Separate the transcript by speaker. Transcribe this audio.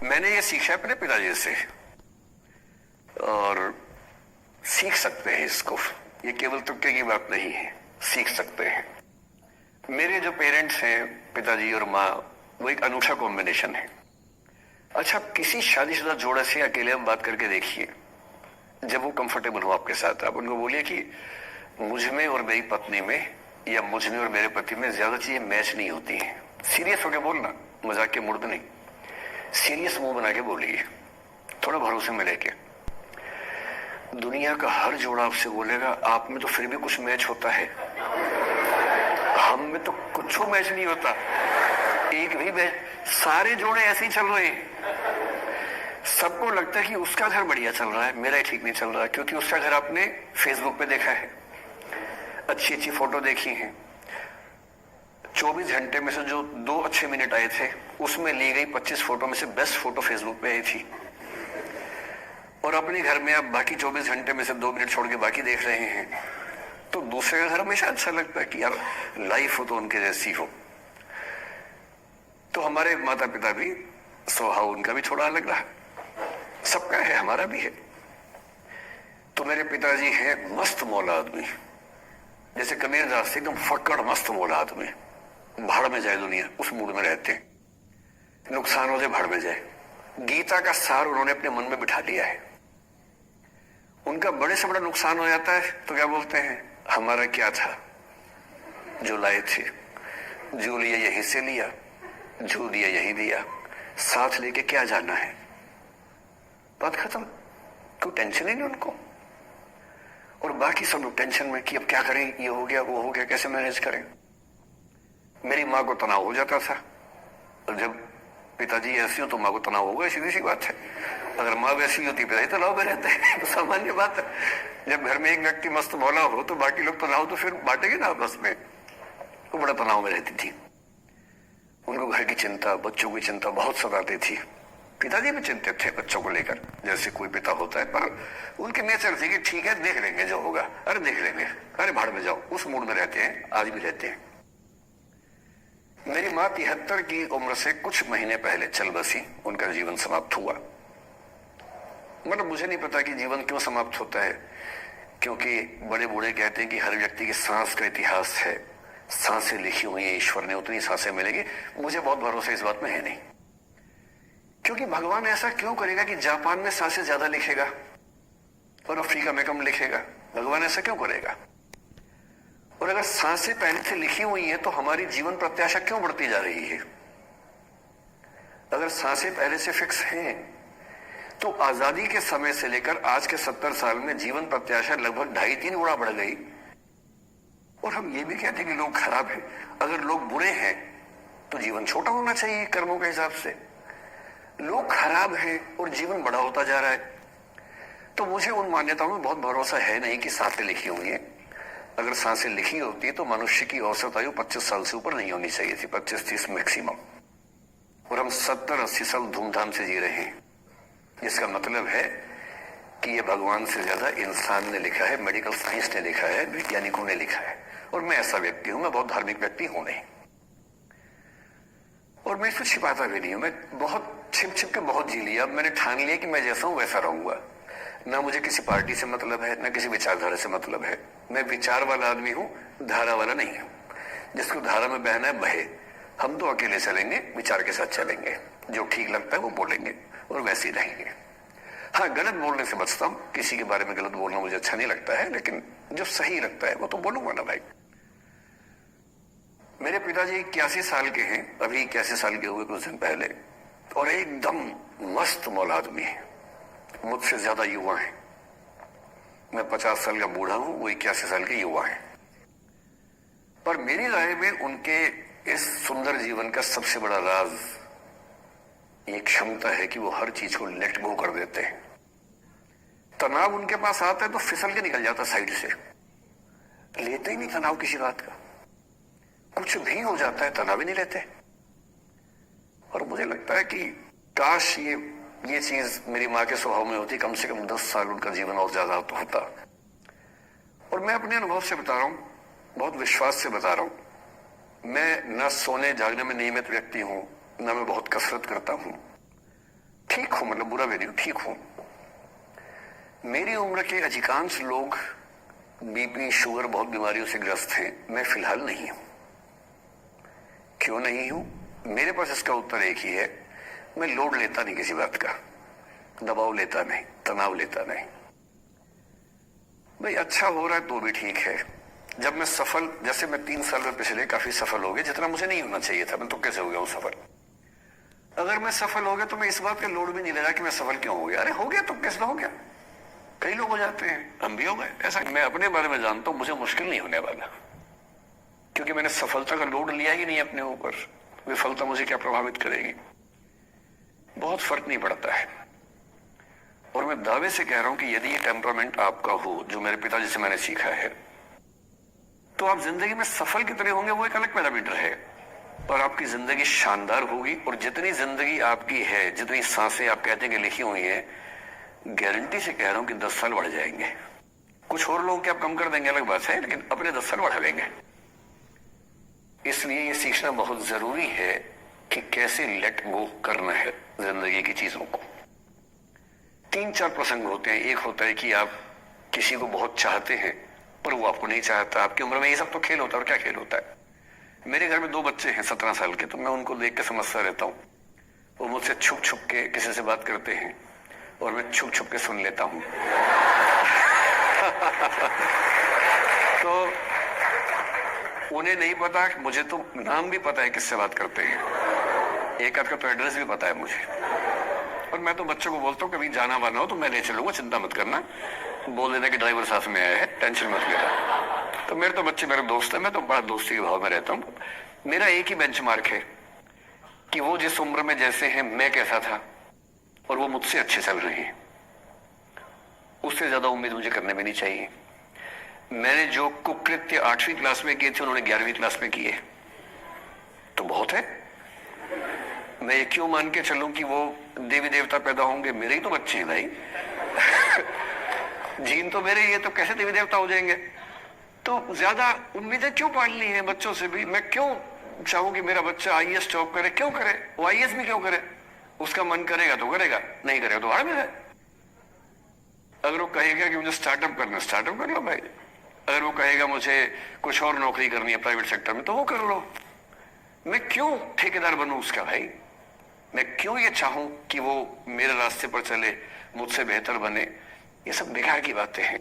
Speaker 1: मैंने ये सीखा है अपने पिताजी से, और सीख सकते हैं इसको, ये केवल तुक्के की बात नहीं है, सीख सकते हैं। मेरे जो पेरेंट्स हैं, पिताजी और माँ, वो एक अनूठा कॉम्बिनेशन है। अच्छा, किसी शादीशुदा जोड़े से अकेले आप बात करके देखिए, जब वो कंफर्टेबल हो आपके साथ, आप उनको बोलिए कि मुझ में और मेरी पत्नी में, या मुझ में और मेरे पति में ज्यादा चीजें मैच नहीं होती हैं। सीरियस होके बोलना, मजाक के मूड में नहीं, सीरियस मुंह बना के बोलिए, थोड़ा भरोसे में लेके। दुनिया का हर जोड़ा आपसे बोलेगा आप में तो फिर भी कुछ मैच होता है, हम में तो कुछ मैच नहीं होता, एक भी मैच, सारे जोड़े ऐसे ही चल रहे हैं। सबको लगता है कि उसका घर बढ़िया चल रहा है, मेरा ही ठीक नहीं चल रहा है, क्योंकि उसका घर आपने फेसबुक पे देखा है, अच्छी अच्छी फोटो देखी है। 24 घंटे में से जो 2 अच्छे मिनट आए थे, उसमें ली गई 25 फोटो में से बेस्ट फोटो फेसबुक पे आई थी। और अपने घर में आप बाकी 24 घंटे में से 2 मिनट छोड़ के बाकी देख रहे हैं, तो दूसरे का घर हमेशा अच्छा लगता है कि यार लाइफ हो तो उनके जैसी हो। तो हमारे माता पिता भी, स्वभाव उनका भी थोड़ा अलग रहा, सबका है, हमारा भी है। तो मेरे पिताजी हैं मस्त मौला आदमी, जैसे कबीर दास एकदम फक्कड़ मस्त मौला आदमी, भाड़ में जाए दुनिया उस मूड में रहते हैं, नुकसान हो जाए भाड़ में जाए। गीता का सार उन्होंने अपने मन में बिठा लिया है। उनका बड़े से बड़ा नुकसान हो जाता है तो क्या बोलते हैं, हमारा क्या था, जो लाए थे, जो लिया यहीं से लिया, जो दिया यहीं दिया, साथ लेके क्या जाना है, बात खत्म। कोई टेंशन ही नहीं उनको। और बाकी सब लोग टेंशन में कि अब क्या करें, ये हो गया वो हो गया, कैसे मैनेज करें। मेरी माँ को तनाव हो जाता था, और जब पिताजी ऐसी हो तो माँ को तनाव होगा, सीधी सी बात है। अगर माँ वैसी होती पिताजी तनाव में रहते हैं, तो सामान्य बात है। जब घर में एक व्यक्ति मस्त मौला हो तो बाकी लोग तनाव तो फिर बांटेंगे ना आपस में। वो बड़ा तनाव में रहती थी, उनको घर की चिंता, बच्चों की चिंता बहुत सताती थी। पिताजी भी चिंतित थे बच्चों को लेकर, जैसे कोई पिता होता है, पर उनके नेचर थी कि ठीक है देख लेंगे जो होगा, अरे देख लेंगे, अरे भाड़ में जाओ, उस मूड में रहते हैं, आज भी रहते हैं। मेरी माँ 73 की उम्र से कुछ महीने पहले चल बसी, उनका जीवन समाप्त हुआ। मतलब मुझे नहीं पता कि जीवन क्यों समाप्त होता है, क्योंकि बड़े बूढ़े कहते हैं कि हर व्यक्ति की सांस का इतिहास है, सांसें लिखी हुई है ईश्वर ने, उतनी सांसें मिलेगी। मुझे बहुत भरोसा इस बात में है नहीं, क्योंकि भगवान ऐसा क्यों करेगा कि जापान में सांसें ज्यादा लिखेगा और अफ्रीका में कम लिखेगा, भगवान ऐसा क्यों करेगा। और अगर सांसें पहले से लिखी हुई है तो हमारी जीवन प्रत्याशा क्यों बढ़ती जा रही है। अगर सांसें पहले से फिक्स हैं तो आजादी के समय से लेकर आज के 70 साल में जीवन प्रत्याशा लगभग 2.5-3 गुना बढ़ गई। और हम ये भी कहते हैं कि लोग खराब हैं। अगर लोग बुरे हैं तो जीवन छोटा होना चाहिए कर्मों के हिसाब से। लोग खराब हैं और जीवन बड़ा होता जा रहा है। तो मुझे उन मान्यताओं में बहुत भरोसा है नहीं कि सांसें लिखी हुई हैं। अगर सांसें लिखी होती तो मनुष्य की औसत आयु 25 साल से ऊपर नहीं होनी चाहिए थी, 25-30 मैक्सिमम। और हम 70-80 साल धूमधाम से जी रहे हैं, जिसका मतलब है कि ये भगवान से ज्यादा इंसान ने लिखा है, मेडिकल साइंस ने लिखा है, वैज्ञानिकों ने लिखा है। और मैं ऐसा व्यक्ति हूं, मैं बहुत धार्मिक व्यक्ति हूं नहीं, और मैं इसको छिपाता भी नहीं हूं। मैं बहुत छिप छिप के बहुत जी लिया। अब मैंने ठान लिया कि मैं जैसा हूं वैसा रहूंगा। ना मुझे किसी पार्टी से मतलब है, ना किसी विचारधारा से मतलब है। मैं विचार वाला आदमी हूं, धारा वाला नहीं हूं। जिसको धारा में बहना है बहे, हम तो अकेले चलेंगे, विचार के साथ चलेंगे। जो ठीक लगता है वो बोलेंगे और वैसे ही रहेंगे। हाँ, गलत बोलने से बचता हूं, किसी के बारे में गलत बोलना मुझे अच्छा नहीं लगता है, लेकिन जो सही लगता है वो तो बोलूंगा ना भाई। मेरे पिताजी 81 साल के हैं, अभी 81 साल के हुए कुछ दिन पहले, और एकदम मस्त मौला आदमी है, मुझसे ज्यादा युवा है। मैं 50 साल का बूढ़ा हूं, वो 81 साल के युवा है। पर मेरी राय में उनके इस सुंदर जीवन का सबसे बड़ा राज ये क्षमता है कि वो हर चीज को लेट गो कर देते हैं। तनाव उनके पास आता है तो फिसल के निकल जाता साइड से, लेते ही नहीं तनाव किसी बात का। कुछ भी हो जाता है तनाव ही नहीं लेते। और मुझे लगता है कि काश ये चीज मेरी माँ के स्वभाव में होती, कम से कम 10 साल उनका जीवन और ज्यादा तो होता। और मैं अपने अनुभव से बता रहा हूं, बहुत विश्वास से बता रहा हूं। मैं न सोने जागने में नियमित व्यक्ति हूं, न मैं बहुत कसरत करता हूं, ठीक हूं, मतलब बुरा भी नहीं हूं, ठीक हूं। मेरी उम्र के अधिकांश लोग बीपी शुगर बहुत बीमारियों से ग्रस्त हैं, मैं फिलहाल नहीं हूं। क्यों नहीं हूं? मेरे पास इसका उत्तर एक ही है, मैं लोड लेता नहीं किसी बात का, दबाव लेता नहीं, तनाव लेता नहीं। भाई अच्छा हो रहा है तो भी ठीक है। जब मैं सफल, जैसे मैं 3 साल में पिछले काफी सफल हो गया, जितना मुझे नहीं होना चाहिए था, मैं तो कैसे हो गया हूं सफल। अगर मैं सफल हो गया तो मैं इस बात का लोड भी नहीं ले रहा कि मैं सफल क्यों हो गया। अरे हो गया तो कैसे हो गया, कई लोग हो जाते हैं, हम भी हो गए। ऐसा मैं अपने बारे में जानता हूं, मुझे मुश्किल नहीं होने वाला, क्योंकि मैंने सफलता का लोड लिया ही नहीं अपने ऊपर। विफलता मुझे क्या प्रभावित करेगी, बहुत फर्क नहीं पड़ता है। और मैं दावे से कह रहा हूं कि यदि ये टेम्परामेंट आपका हो, जो मेरे पिताजी से मैंने सीखा है, तो आप जिंदगी में सफल कितने होंगे वो एक अलग पैरामीटर है, पर आपकी जिंदगी शानदार होगी। और जितनी जिंदगी आपकी है, जितनी सांसें आप कहते हैं कि लिखी हुई है, गारंटी से कह रहा हूं कि 10 साल बढ़ जाएंगे। कुछ और लोग क्या आप कम कर देंगे अलग बात है, लेकिन अपने 10 साल बढ़ा लेंगे। इसलिए ये सीखना बहुत जरूरी है कि कैसे लेट गो करना है जिंदगी की चीजों को। 3-4 प्रसंग होते हैं। एक होता है कि आप किसी को बहुत चाहते हैं पर वो आपको नहीं चाहता। आपकी उम्र में ये सब तो खेल होता है, और क्या खेल होता है। मेरे घर में 2 बच्चे हैं 17 साल के, तो मैं उनको देख के समझता रहता हूं। वो मुझसे छुप छुप के किसी से बात करते हैं और मैं छुप छुप के सुन लेता हूं। तो उन्हें नहीं पता, मुझे तो नाम भी पता है किससे बात करते हैं, एक आध का तो एड्रेस भी पता है मुझे। और मैं तो बच्चों को बोलता हूँ कभी जाना वाना हो तो मैं ले चलूंगा, चिंता मत करना, बोल देना कि ड्राइवर साथ में आया है, टेंशन मत लेना। तो मेरे तो बच्चे मेरे दोस्त है, मैं तो बड़ा दोस्ती के भाव में रहता हूँ। मेरा एक ही बेंचमार्क है कि वो जिस उम्र में जैसे हैं मैं कैसा था, और वो मुझसे अच्छे चल रहे हैं। उससे ज्यादा उम्मीद मुझे करने भी नहीं चाहिए। मैंने जो कुकृत्य 8वीं क्लास में किए थे उन्होंने 11वीं क्लास में किए, तो बहुत है। मैं ये क्यों मान के चलूं कि वो देवी देवता पैदा होंगे, मेरे ही तो बच्चे हैं भाई। जीन तो मेरे ही है, तो कैसे देवी देवता हो जाएंगे। तो ज्यादा उम्मीदें क्यों पालनी है बच्चों से भी। मैं क्यों चाहूं कि मेरा बच्चा आईएएस जॉब करे, क्यों करे, वो आईएएस भी क्यों करे। उसका मन करेगा तो करेगा, नहीं करेगा तो आराम है। अगर वो कहेगा कि मुझे स्टार्टअप करना, स्टार्टअप कर लो भाई। अगर वो कहेगा मुझे कुछ और नौकरी करनी है प्राइवेट सेक्टर में, तो वो कर लो। मैं क्यों ठेकेदार बनूं उसका भाई। मैं क्यों ये चाहूं कि वो मेरे रास्ते पर चले, मुझसे बेहतर बने। ये सब बेकार की बातें हैं।